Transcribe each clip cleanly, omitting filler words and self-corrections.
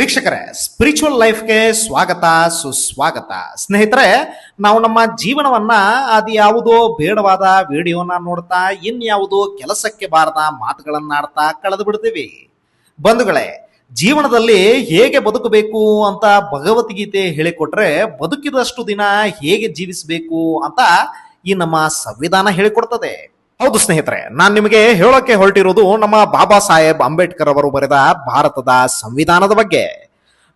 ವೀಕ್ಷಕರೇ, ಸ್ಪಿರಿಚುವಲ್ ಲೈಫ್ಗೆ ಸ್ವಾಗತ ಸುಸ್ವಾಗತ. ಸ್ನೇಹಿತರೆ, ನಾವು ನಮ್ಮ ಜೀವನವನ್ನ ಅದು ಯಾವುದೋ ಬೇಡವಾದ ವಿಡಿಯೋನ ನೋಡ್ತಾ ಇನ್ಯಾವುದೋ ಕೆಲಸಕ್ಕೆ ಬಾರದ ಮಾತುಗಳನ್ನಾಡ್ತಾ ಕಳೆದು ಬಿಡ್ತೀವಿ. ಬಂಧುಗಳೇ, ಜೀವನದಲ್ಲಿ ಹೇಗೆ ಬದುಕಬೇಕು ಅಂತ ಭಗವದ್ಗೀತೆ ಹೇಳಿಕೊಟ್ರೆ ಬದುಕಿದಷ್ಟು ದಿನ ಹೇಗೆ ಜೀವಿಸಬೇಕು ಅಂತ ಈ ನಮ್ಮ ಸಂವಿಧಾನ ಹೇಳಿಕೊಡ್ತದೆ. ಹೌದು ಸ್ನೇಹಿತರೆ, ನಾನು ನಿಮಗೆ ಹೇಳೋಕೆ ಹೊರಟಿರೋದು ನಮ್ಮ ಬಾಬಾ ಸಾಹೇಬ್ ಅಂಬೇಡ್ಕರ್ ಅವರು ಬರೆದ ಭಾರತದ ಸಂವಿಧಾನದ ಬಗ್ಗೆ.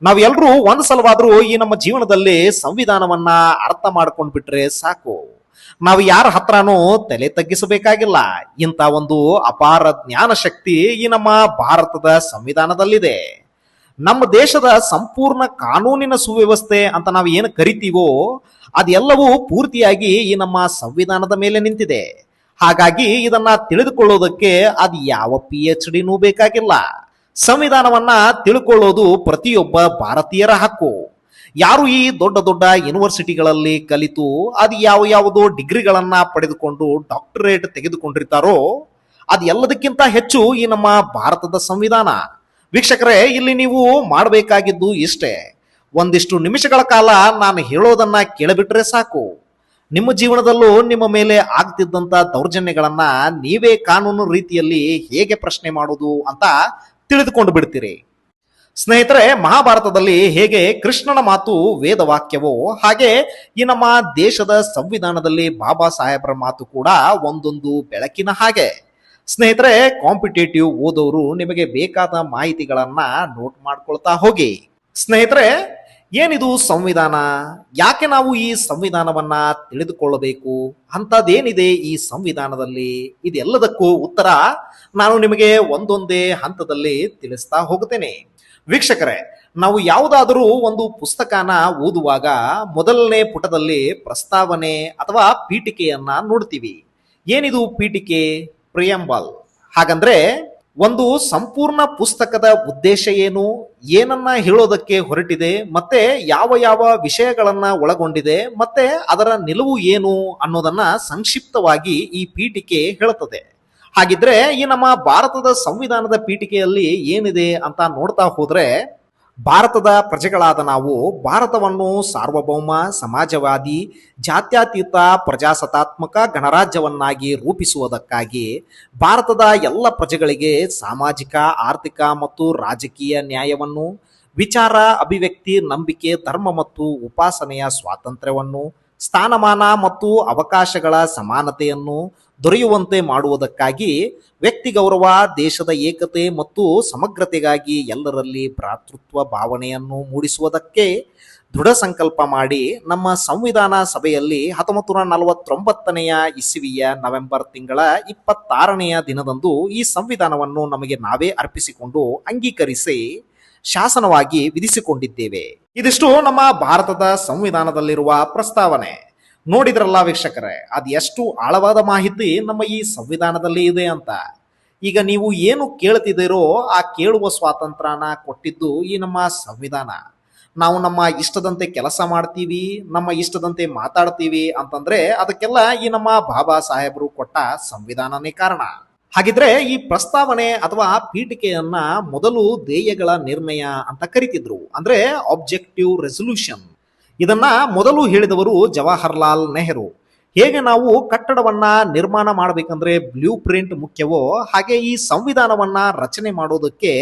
ನಾವೆಲ್ಲರೂ ಒಂದು ಸಲವಾದ್ರೂ ಈ ನಮ್ಮ ಜೀವನದಲ್ಲಿ ಸಂವಿಧಾನವನ್ನ ಅರ್ಥ ಮಾಡ್ಕೊಂಡ್ ಬಿಟ್ರೆ ಸಾಕು. ನಾವು ಯಾರ ಹತ್ರನೂ ತಲೆ ತಗ್ಗಿಸಬೇಕಾಗಿಲ್ಲ. ಇಂಥ ಒಂದು ಅಪಾರ ಜ್ಞಾನ ಶಕ್ತಿ ಈ ನಮ್ಮ ಭಾರತದ ಸಂವಿಧಾನದಲ್ಲಿದೆ. ನಮ್ಮ ದೇಶದ ಸಂಪೂರ್ಣ ಕಾನೂನಿನ ಸುವ್ಯವಸ್ಥೆ ಅಂತ ನಾವು ಏನು ಕರಿತೀವೋ ಅದೆಲ್ಲವೂ ಪೂರ್ತಿಯಾಗಿ ಈ ನಮ್ಮ ಸಂವಿಧಾನದ ಮೇಲೆ ನಿಂತಿದೆ. ಹಾಗಾಗಿ ಇದನ್ನ ತಿಳಿದುಕೊಳ್ಳೋದಕ್ಕೆ ಅದು ಯಾವ PhD ಬೇಕಾಗಿಲ್ಲ. ಸಂವಿಧಾನವನ್ನ ತಿಳ್ಕೊಳ್ಳೋದು ಪ್ರತಿಯೊಬ್ಬ ಭಾರತೀಯರ ಹಕ್ಕು. ಯಾರು ಈ ದೊಡ್ಡ ದೊಡ್ಡ ಯೂನಿವರ್ಸಿಟಿಗಳಲ್ಲಿ ಕಲಿತು ಅದು ಯಾವುದೋ ಡಿಗ್ರಿಗಳನ್ನ ಪಡೆದುಕೊಂಡು ಡಾಕ್ಟರೇಟ್ ತೆಗೆದುಕೊಂಡಿರ್ತಾರೋ ಅದು ಎಲ್ಲದಕ್ಕಿಂತ ಹೆಚ್ಚು ಈ ನಮ್ಮ ಭಾರತದ ಸಂವಿಧಾನ. ವೀಕ್ಷಕರೇ, ಇಲ್ಲಿ ನೀವು ಮಾಡಬೇಕಾಗಿದ್ದು ಇಷ್ಟೇ. ಒಂದಿಷ್ಟು ನಿಮಿಷಗಳ ಕಾಲ ನಾನು ಹೇಳೋದನ್ನ ಕೇಳಿಬಿಟ್ರೆ ಸಾಕು. ನಿಮ್ಮ ಜೀವನದಲ್ಲೂ ನಿಮ್ಮ ಮೇಲೆ ಆಗ್ತಿದ್ದಂತ ದೌರ್ಜನ್ಯಗಳನ್ನ ನೀವೇ ಕಾನೂನು ರೀತಿಯಲ್ಲಿ ಹೇಗೆ ಪ್ರಶ್ನೆ ಮಾಡೋದು ಅಂತ ತಿಳಿದುಕೊಂಡು ಬಿಡ್ತೀರಿ. ಸ್ನೇಹಿತರೆ, ಮಹಾಭಾರತದಲ್ಲಿ ಹೇಗೆ ಕೃಷ್ಣನ ಮಾತು ವೇದವಾಕ್ಯವೋ ಹಾಗೆ ಈ ನಮ್ಮ ದೇಶದ ಸಂವಿಧಾನದಲ್ಲಿ ಬಾಬಾ ಸಾಹೇಬ್ರ ಮಾತು ಕೂಡ ಒಂದೊಂದು ಬೆಳಕಿನ ಹಾಗೆ. ಸ್ನೇಹಿತರೆ, ಕಾಂಪಿಟೇಟಿವ್ ಓದೋರು ನಿಮಗೆ ಬೇಕಾದ ಮಾಹಿತಿಗಳನ್ನ ನೋಟ್ ಮಾಡ್ಕೊಳ್ತಾ ಹೋಗಿ. ಸ್ನೇಹಿತರೆ, ಏನಿದು ಸಂವಿಧಾನ? ಯಾಕೆ ನಾವು ಈ ಸಂವಿಧಾನವನ್ನ ತಿಳಿದುಕೊಳ್ಳಬೇಕು? ಅಂಥದ್ದೇನಿದೆ ಈ ಸಂವಿಧಾನದಲ್ಲಿ? ಇದೆಲ್ಲದಕ್ಕೂ ಉತ್ತರ ನಾನು ನಿಮಗೆ ಒಂದೊಂದೇ ಹಂತದಲ್ಲಿ ತಿಳಿಸ್ತಾ ಹೋಗುತ್ತೇನೆ. ವೀಕ್ಷಕರೇ, ನಾವು ಯಾವುದಾದರೂ ಒಂದು ಪುಸ್ತಕನ ಓದುವಾಗ ಮೊದಲನೇ ಪುಟದಲ್ಲಿ ಪ್ರಸ್ತಾವನೆ ಅಥವಾ ಪೀಠಿಕೆಯನ್ನ ನೋಡ್ತೀವಿ. ಏನಿದು ಪೀಠಿಕೆ? ಪ್ರಿಯಂಬಲ್. ಹಾಗಂದ್ರೆ ಒಂದು ಸಂಪೂರ್ಣ ಪುಸ್ತಕದ ಉದ್ದೇಶ ಏನು, ಏನನ್ನ ಹೇಳೋದಕ್ಕೆ ಹೊರಟಿದೆ, ಮತ್ತೆ ಯಾವ ವಿಷಯಗಳನ್ನ ಒಳಗೊಂಡಿದೆ, ಮತ್ತೆ ಅದರ ನಿಲುವು ಏನು ಅನ್ನೋದನ್ನ ಸಂಕ್ಷಿಪ್ತವಾಗಿ ಈ ಪೀಠಿಕೆ ಹೇಳುತ್ತದೆ. ಹಾಗಿದ್ರೆ ಈ ನಮ್ಮ ಭಾರತದ ಸಂವಿಧಾನದ ಪೀಠಿಕೆಯಲ್ಲಿ ಏನಿದೆ ಅಂತ ನೋಡ್ತಾ ಹೋದ್ರೆ, ಭಾರತದ ಪ್ರಜೆಗಳಾದ ನಾವು ಭಾರತವನ್ನು ಸಾರ್ವಭೌಮ, ಸಮಾಜವಾದಿ, ಜಾತ್ಯತೀತ, ಪ್ರಜಾಸತ್ತಾತ್ಮಕ ಗಣರಾಜ್ಯವನ್ನಾಗಿ ರೂಪಿಸುವುದಕ್ಕಾಗಿ ಭಾರತದ ಎಲ್ಲ ಪ್ರಜೆಗಳಿಗೆ ಸಾಮಾಜಿಕ, ಆರ್ಥಿಕ ಮತ್ತು ರಾಜಕೀಯ ನ್ಯಾಯವನ್ನು, ವಿಚಾರ, ಅಭಿವ್ಯಕ್ತಿ, ನಂಬಿಕೆ, ಧರ್ಮ ಮತ್ತು ಉಪಾಸನೆಯ ಸ್ವಾತಂತ್ರ್ಯವನ್ನು, ಸ್ಥಾನಮಾನ ಮತ್ತು ಅವಕಾಶಗಳ ಸಮಾನತೆಯನ್ನು ದೊರೆಯುವಂತೆ ಮಾಡುವುದಕ್ಕಾಗಿ ವ್ಯಕ್ತಿ ಗೌರವ, ದೇಶದ ಏಕತೆ ಮತ್ತು ಸಮಗ್ರತೆಗಾಗಿ ಎಲ್ಲರಲ್ಲಿ ಭ್ರಾತೃತ್ವ ಭಾವನೆಯನ್ನು ಮೂಡಿಸುವುದಕ್ಕೆ ದೃಢ ಸಂಕಲ್ಪ ಮಾಡಿ ನಮ್ಮ ಸಂವಿಧಾನ ಸಭೆಯಲ್ಲಿ 1949ನೇ ಇಸವಿಯ ನವೆಂಬರ್ ತಿಂಗಳ 26ನೆಯ ದಿನದಂದು ಈ ಸಂವಿಧಾನವನ್ನು ನಮಗೆ ನಾವೇ ಅರ್ಪಿಸಿಕೊಂಡು ಅಂಗೀಕರಿಸಿ ಶಾಸನವಾಗಿ ವಿಧಿಸಿಕೊಂಡಿದ್ದೇವೆ. ಇದಿಷ್ಟು ನಮ್ಮ ಭಾರತದ ಸಂವಿಧಾನದಲ್ಲಿರುವ ಪ್ರಸ್ತಾವನೆ. ನೋಡಿದ್ರಲ್ಲ ವೀಕ್ಷಕರೇ, ಅದು ಎಷ್ಟು ಆಳವಾದ ಮಾಹಿತಿ ನಮ್ಮ ಈ ಸಂವಿಧಾನದಲ್ಲಿ ಇದೆ ಅಂತ. ಈಗ ನೀವು ಏನು ಕೇಳ್ತಿದ್ದೀರೋ ಆ ಕೇಳುವ ಸ್ವಾತಂತ್ರ್ಯನ ಕೊಟ್ಟಿದ್ದು ಈ ನಮ್ಮ ಸಂವಿಧಾನ. ನಾವು ನಮ್ಮ ಇಷ್ಟದಂತೆ ಕೆಲಸ ಮಾಡ್ತೀವಿ, ನಮ್ಮ ಇಷ್ಟದಂತೆ ಮಾತಾಡ್ತೀವಿ ಅಂತಂದ್ರೆ ಅದಕ್ಕೆಲ್ಲ ಈ ನಮ್ಮ ಬಾಬಾ ಸಾಹೇಬರು ಕೊಟ್ಟ ಸಂವಿಧಾನನೇ ಕಾರಣ. ಹಾಗಿದ್ರೆ ಈ ಪ್ರಸ್ತಾವನೆ ಅಥವಾ ಪೀಠಿಕೆಯನ್ನ ಮೊದಲು ಧ್ಯೇಯಗಳ ನಿರ್ಣಯ ಅಂತ ಕರಿತಿದ್ರು, ಅಂದ್ರೆ ಆಬ್ಜೆಕ್ಟಿವ್ ರೆಸಲ್ಯೂಷನ್. ಇದನ್ನ ಮೊದಲು ಹೇಳಿದವರು ಜವಾಹರ್ಲಾಲ್ ನೆಹರು. ಹೇಗೆ ನಾವು ಕಟ್ಟಡವನ್ನ ನಿರ್ಮಾಣ ಮಾಡಬೇಕಂದ್ರೆ ಬ್ಲೂ ಪ್ರಿಂಟ್ ಮುಖ್ಯವೋ ಹಾಗೆ ಈ ಸಂವಿಧಾನವನ್ನ ರಚನೆ ಮಾಡೋದಕ್ಕೆ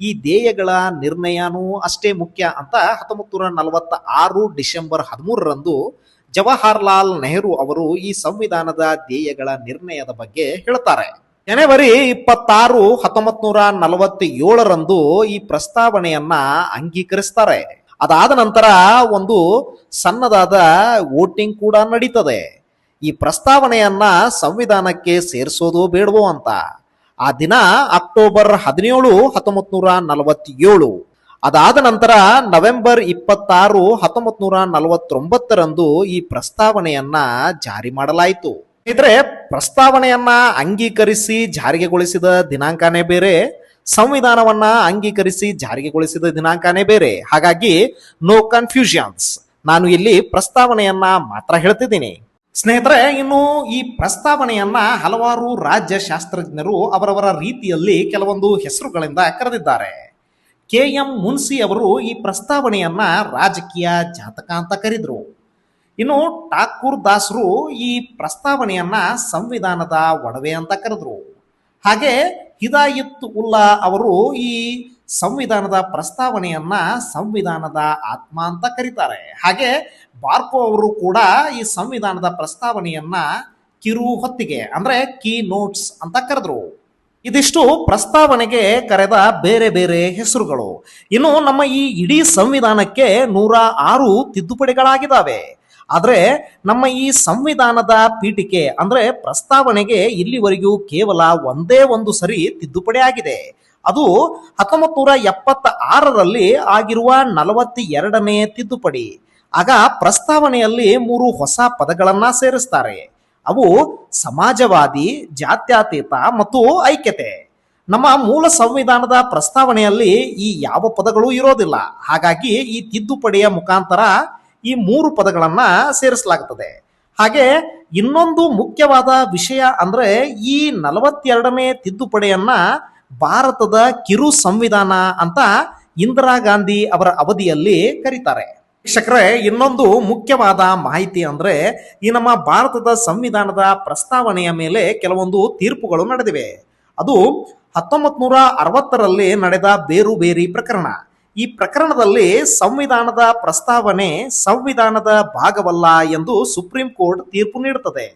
ಈ ಧ್ಯೇಯಗಳ ನಿರ್ಣಯನೂ ಅಷ್ಟೇ ಮುಖ್ಯ ಅಂತ 1946 ಡಿಸೆಂಬರ್ 13ರಂದು ಜವಾಹರ್ಲಾಲ್ ನೆಹರು ಅವರು ಈ ಸಂವಿಧಾನದ ಧ್ಯೇಯಗಳ ನಿರ್ಣಯದ ಬಗ್ಗೆ ಹೇಳ್ತಾರೆ. ಜನವರಿ 26, 1947ರಂದು ಈ ಪ್ರಸ್ತಾವನೆಯನ್ನ ಅಂಗೀಕರಿಸ್ತಾರೆ. ಅದಾದ ನಂತರ ಒಂದು ಸಣ್ಣದಾದ ವೋಟಿಂಗ್ ಕೂಡ ನಡೀತದೆ. ಈ ಪ್ರಸ್ತಾವನೆಯನ್ನ ಸಂವಿಧಾನಕ್ಕೆ ಸೇರಿಸೋದು ಬೇಡವೋ ಅಂತ. ಆ ದಿನ ಅಕ್ಟೋಬರ್ 17, 1947. ಅದಾದ ನಂತರ ನವೆಂಬರ್ 26, 1949ರಂದು ಈ ಪ್ರಸ್ತಾವನೆಯನ್ನ ಜಾರಿ ಮಾಡಲಾಯಿತು. ಇದ್ರೆ ಪ್ರಸ್ತಾವನೆಯನ್ನ ಅಂಗೀಕರಿಸಿ ಜಾರಿಗೆಗೊಳಿಸಿದ ದಿನಾಂಕನೇ ಬೇರೆ, ಸಂವಿಧಾನವನ್ನ ಅಂಗೀಕರಿಸಿ ಜಾರಿಗೆಗೊಳಿಸಿದ ದಿನಾಂಕನೇ ಬೇರೆ. ಹಾಗಾಗಿ ನೋ ಕನ್ಫ್ಯೂಷನ್ಸ್. ನಾನು ಇಲ್ಲಿ ಪ್ರಸ್ತಾವನೆಯನ್ನ ಮಾತ್ರ ಹೇಳ್ತಿದ್ದೀನಿ. ಸ್ನೇಹಿತರೆ, ಇನ್ನು ಈ ಪ್ರಸ್ತಾವನೆಯನ್ನ ಹಲವಾರು ರಾಜ್ಯ ಶಾಸ್ತ್ರಜ್ಞರು ಅವರವರ ರೀತಿಯಲ್ಲಿ ಕೆಲವೊಂದು ಹೆಸರುಗಳಿಂದ ಕರೆದಿದ್ದಾರೆ. KM ಮುನ್ಸಿ ಅವರು ಈ ಪ್ರಸ್ತಾವನೆಯನ್ನ ರಾಜಕೀಯ ಜಾತಕ ಅಂತ ಕರೆದ್ರು. ಇನ್ನು ಠಾಕೂರ್ ದಾಸರು ಈ ಪ್ರಸ್ತಾವನೆಯನ್ನ ಸಂವಿಧಾನದ ಒಡವೆ ಅಂತ ಕರೆದ್ರು. ಹಾಗೆ ಹಿದಾಯತ್ ಉಲ್ಲಾ ಅವರು ಈ ಸಂವಿಧಾನದ ಪ್ರಸ್ತಾವನೆಯನ್ನ ಸಂವಿಧಾನದ ಆತ್ಮ ಅಂತ ಕರೀತಾರೆ. ಹಾಗೆ ಬಾರ್ಕೋ ಅವರು ಕೂಡ ಈ ಸಂವಿಧಾನದ ಪ್ರಸ್ತಾವನೆಯನ್ನ ಕಿರು ಹೊತ್ತಿಗೆ ಅಂದ್ರೆ ಕೀ ನೋಟ್ಸ್ ಅಂತ ಕರೆದ್ರು. ಇದಿಷ್ಟು ಪ್ರಸ್ತಾವನೆಗೆ ಕರೆದ ಬೇರೆ ಬೇರೆ ಹೆಸರುಗಳು. ಇನ್ನು ನಮ್ಮ ಈ ಇಡೀ ಸಂವಿಧಾನಕ್ಕೆ 106 ತಿದ್ದುಪಡಿಗಳಾಗಿದ್ದಾವೆ. ಆದರೆ ನಮ್ಮ ಈ ಸಂವಿಧಾನದ ಪೀಠಿಕೆ ಅಂದ್ರೆ ಪ್ರಸ್ತಾವನೆಗೆ ಇಲ್ಲಿವರೆಗೂ ಕೇವಲ ಒಂದೇ ಒಂದು ಸರಿ ತಿದ್ದುಪಡಿ ಆಗಿದೆ. ಅದು 1976ರಲ್ಲಿ ಆಗಿರುವ 42ನೇ ತಿದ್ದುಪಡಿ. ಆಗ ಪ್ರಸ್ತಾವನೆಯಲ್ಲಿ 3 ಹೊಸ ಪದಗಳನ್ನ ಸೇರಿಸ್ತಾರೆ. ಅವು ಸಮಾಜವಾದಿ, ಜಾತ್ಯತೀತ ಮತ್ತು ಐಕ್ಯತೆ. ನಮ್ಮ ಮೂಲ ಸಂವಿಧಾನದ ಪ್ರಸ್ತಾವನೆಯಲ್ಲಿ ಈ ಯಾವ ಪದಗಳು ಇರೋದಿಲ್ಲ. ಹಾಗಾಗಿ ಈ ತಿದ್ದುಪಡಿಯ ಮುಖಾಂತರ ಈ 3 ಪದಗಳನ್ನ ಸೇರಿಸಲಾಗುತ್ತದೆ. ಹಾಗೆ ಇನ್ನೊಂದು ಮುಖ್ಯವಾದ ವಿಷಯ ಅಂದ್ರೆ ಈ 42ನೇ ತಿದ್ದುಪಡಿಯನ್ನ ಭಾರತದ ಕಿರು ಸಂವಿಧಾನ ಅಂತ ಇಂದಿರಾ ಗಾಂಧಿ ಅವರ ಅವಧಿಯಲ್ಲಿ ಕರೀತಾರೆ. ಶಿಕ್ಷಕರೇ, ಇನ್ನೊಂದು ಮುಖ್ಯವಾದ ಮಾಹಿತಿ ಅಂದ್ರೆ ಈ ನಮ್ಮ ಭಾರತದ ಸಂವಿಧಾನದ ಪ್ರಸ್ತಾವನೆಯ ಮೇಲೆ ಕೆಲವೊಂದು ತೀರ್ಪುಗಳು ನಡೆದಿವೆ. ಅದು 1960ರಲ್ಲಿ ನಡೆದ ಬೇರುಬೇರಿ ಪ್ರಕರಣ. ಈ ಪ್ರಕರಣದಲ್ಲಿ ಸಂವಿಧಾನದ ಪ್ರಸ್ತಾವನೆ ಸಂವಿಧಾನದ ಭಾಗವಲ್ಲ ಎಂದು ಸುಪ್ರೀಂ ಕೋರ್ಟ್ ತೀರ್ಪು ನೀಡುತ್ತದೆ.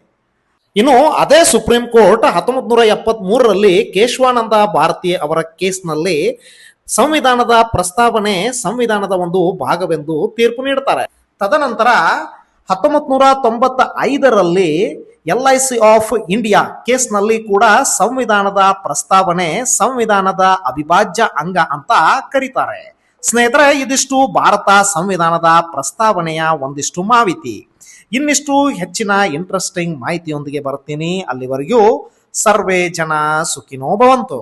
ಇನ್ನು ಅದೇ ಸುಪ್ರೀಂ ಕೋರ್ಟ್ 1973ರಲ್ಲಿ ಕೇಶವಾನಂದ ಭಾರತಿ ಅವರ ಕೇಸ್ನಲ್ಲಿ ಸಂವಿಧಾನದ ಪ್ರಸ್ತಾವನೆ ಸಂವಿಧಾನದ ಒಂದು ಭಾಗವೆಂದು ತೀರ್ಪು ನೀಡುತ್ತಾರೆ. ತದನಂತರ 1995ರಲ್ಲಿ LIC ಆಫ್ ಇಂಡಿಯಾ ಕೇಸ್ನಲ್ಲಿ ಕೂಡ ಸಂವಿಧಾನದ ಪ್ರಸ್ತಾವನೆ ಸಂವಿಧಾನದ ಅವಿಭಾಜ್ಯ ಅಂಗ ಅಂತ ಕರೀತಾರೆ. ಸ್ನೇಹಿತರೆ, ಇದಿಷ್ಟು ಭಾರತ ಸಂವಿಧಾನದ ಪ್ರಸ್ತಾವನೆಯ ಒಂದಿಷ್ಟು ಮಾಹಿತಿ. ಇನ್ನಿಷ್ಟು ಹೆಚ್ಚಿನ ಇಂಟ್ರೆಸ್ಟಿಂಗ್ ಮಾಹಿತಿಯೊಂದಿಗೆ ಬರ್ತೀನಿ. ಅಲ್ಲಿವರೆಗೂ ಸರ್ವೇ ಜನ ಸುಖಿನೋ ಭವಂತು.